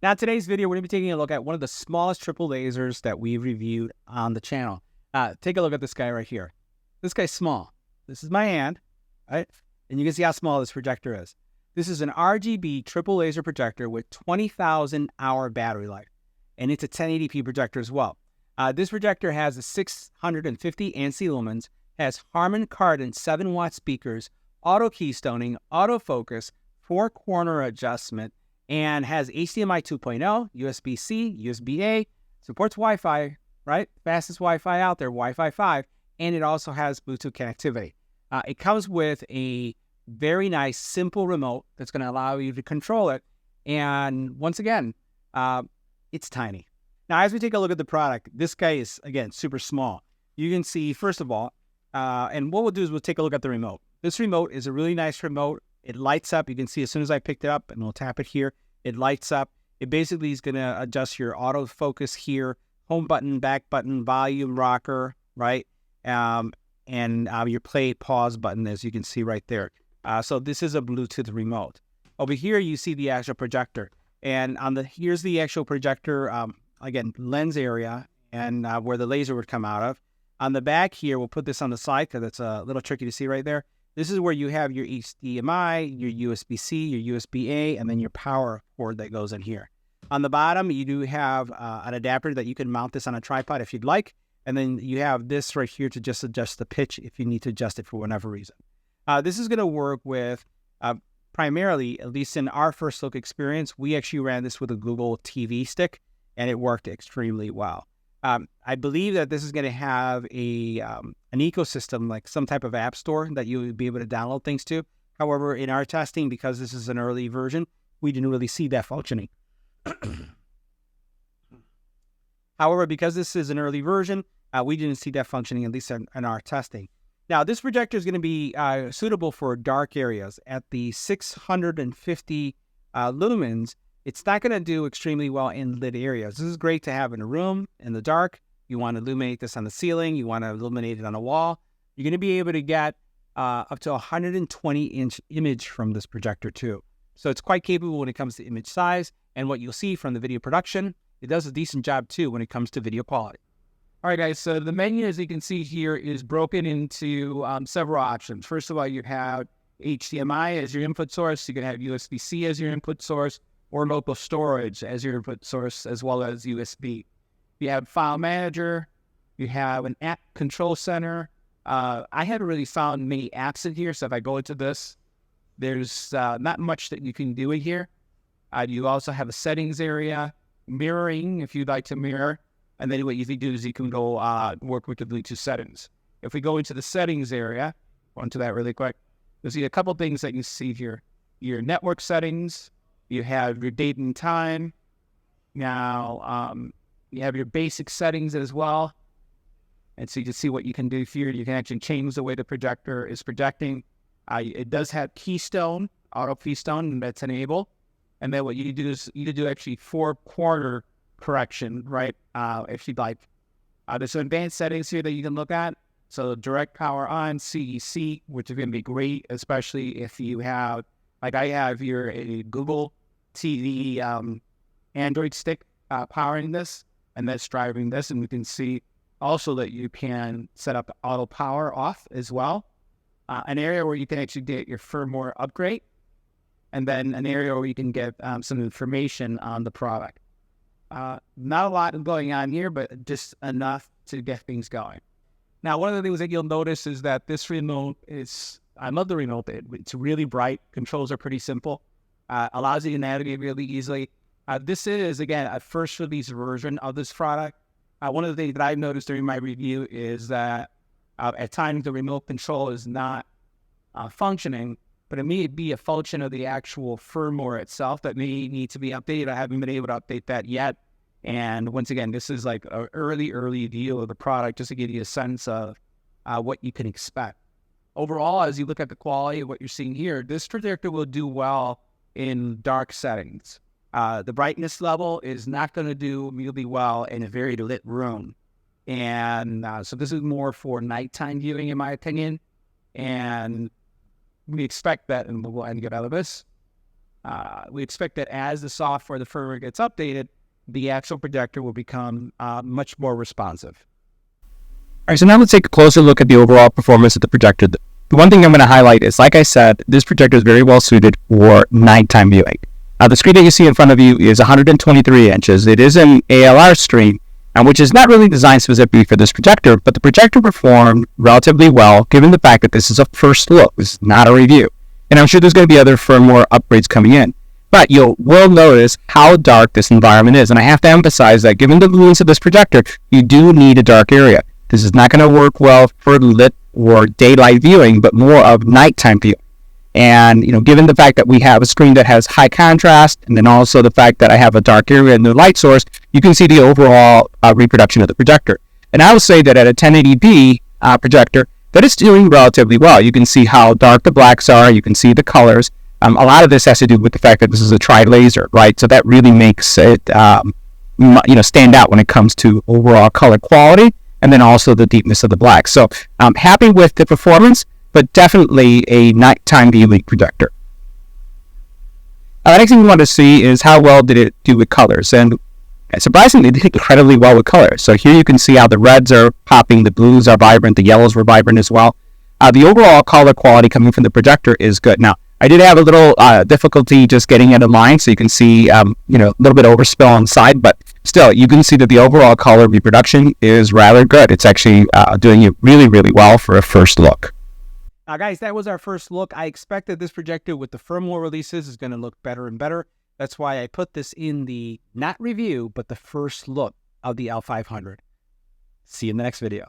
Now, in today's video, we're going to be taking a look at one of the smallest triple lasers that we've reviewed on the channel. Take a look at this guy right here. This guy's small. This is my hand, right? And you can see how small this projector is. This is an RGB triple laser projector with 20,000 hour battery life. And it's a 1080p projector as well. This projector has a 650 ANSI lumens, has Harman Kardon 7-watt speakers, auto keystoning, autofocus, 4-corner adjustment, and has HDMI 2.0, USB-C, USB-A, supports Wi-Fi, right? Fastest Wi-Fi out there, Wi-Fi 5, and it also has Bluetooth connectivity. It comes with a very nice, simple remote that's going to allow you to control it. And once again, it's tiny. Now, as we take a look at the product, this guy is, again, super small. You can see, first of all, and what we'll do is we'll take a look at the remote. This remote is a really nice remote. It lights up. You can see as soon as I picked it up, and we'll tap it here, it lights up. It basically is going to adjust your autofocus here, home button, back button, volume rocker, right? And your play pause button, as you can see right there. So this is a Bluetooth remote. Over here, you see the actual projector. And here's the actual projector, again, lens area and where the laser would come out of. On the back here, we'll put this on the side because it's a little tricky to see right there. This is where you have your HDMI, your USB-C, your USB-A, and then your power port that goes in here. On the bottom, you do have an adapter that you can mount this on a tripod if you'd like. And then you have this right here to just adjust the pitch if you need to adjust it for whatever reason. This is going to work with primarily, at least in our first look experience, we actually ran this with a Google TV stick, and it worked extremely well. I believe that this is going to have an ecosystem, like some type of app store that you would be able to download things to. However, in our testing, because this is an early version, we didn't really see that functioning. However, because this is an early version, we didn't see that functioning, at least in our testing. Now, this projector is going to be suitable for dark areas. At the 650 lumens, it's not going to do extremely well in lit areas. This is great to have in a room, in the dark. You want to illuminate this on the ceiling. You want to illuminate it on a wall. You're going to be able to get up to 120-inch image from this projector too. So it's quite capable when it comes to image size. And what you'll see from the video production, it does a decent job too when it comes to video quality. All right, guys, so the menu, as you can see here, is broken into several options. First of all, you have HDMI as your input source. You can have USB-C as your input source, or local storage as your input source, as well as USB. You have File Manager. You have an App Control Center. I haven't really found many apps in here, so if I go into this, there's not much that you can do in here. You also have a settings area, mirroring if you'd like to mirror, and then what you can do is you can go work with the Bluetooth settings. If we go into the settings area, go into that really quick, you'll see a couple things that you see here. Your network settings, you have your date and time. Now, you have your basic settings as well. And so you can see what you can do here. You can actually change the way the projector is projecting. It does have keystone, auto keystone, and that's enabled. And then what you do is you do actually 4-corner correction, right? If you'd like. There's some advanced settings here that you can look at. So direct power on, CEC, which is going to be great, especially if you have, like I have here, a Google TV Android stick powering this, and that's driving this. And we can see also that you can set up auto power off as well. An area where you can actually get your firmware upgrade, and then an area where you can get some information on the product. Not a lot going on here, but just enough to get things going. Now, one of the things that you'll notice is that this remote is, I love the remote. It's really bright. Controls are pretty simple. Allows you to navigate really easily. This is, again, a first release version of this product. One of the things that I've noticed during my review is that at times the remote control is not functioning, but it may be a function of the actual firmware itself that may need to be updated. I haven't been able to update that yet. And once again, this is like an early view of the product just to give you a sense of what you can expect. Overall, as you look at the quality of what you're seeing here, this projector will do well in dark settings. The brightness level is not going to do really well in a very lit room. And so this is more for nighttime viewing, in my opinion. And we expect that, and we'll go ahead and get out of this. We expect that as the software, the firmware gets updated, the actual projector will become much more responsive. All right, so now let's take a closer look at the overall performance of the projector. The one thing I'm going to highlight is, like I said, this projector is very well suited for nighttime viewing. The screen that you see in front of you is 123 inches. It is an ALR screen, which is not really designed specifically for this projector, but the projector performed relatively well, given the fact that this is a first look. This is not a review. And I'm sure there's going to be other firmware upgrades coming in. But you will notice how dark this environment is. And I have to emphasize that given the lumens of this projector, you do need a dark area. This is not going to work well for lit or daylight viewing, but more of nighttime viewing. And, given the fact that we have a screen that has high contrast, and then also the fact that I have a dark area in the light source, you can see the overall reproduction of the projector. And I will say that at a 1080p projector, that is doing relatively well. You can see how dark the blacks are. You can see the colors. A lot of this has to do with the fact that this is a tri-laser, right? So that really makes it, stand out when it comes to overall color quality, and then also the deepness of the black. So I'm happy with the performance, but definitely a nighttime viewing projector. The next thing we want to see is how well did it do with colors. And surprisingly, it did incredibly well with colors. So here you can see how the reds are popping, the blues are vibrant, the yellows were vibrant as well. The overall color quality coming from the projector is good. Now, I did have a little difficulty just getting it in line, so you can see, a little bit of overspill on the side, but still, you can see that the overall color reproduction is rather good. It's actually doing it really, really well for a first look. Now, guys, that was our first look. I expect that this projector with the firmware releases is going to look better and better. That's why I put this in the, not review, but the first look of the L500. See you in the next video.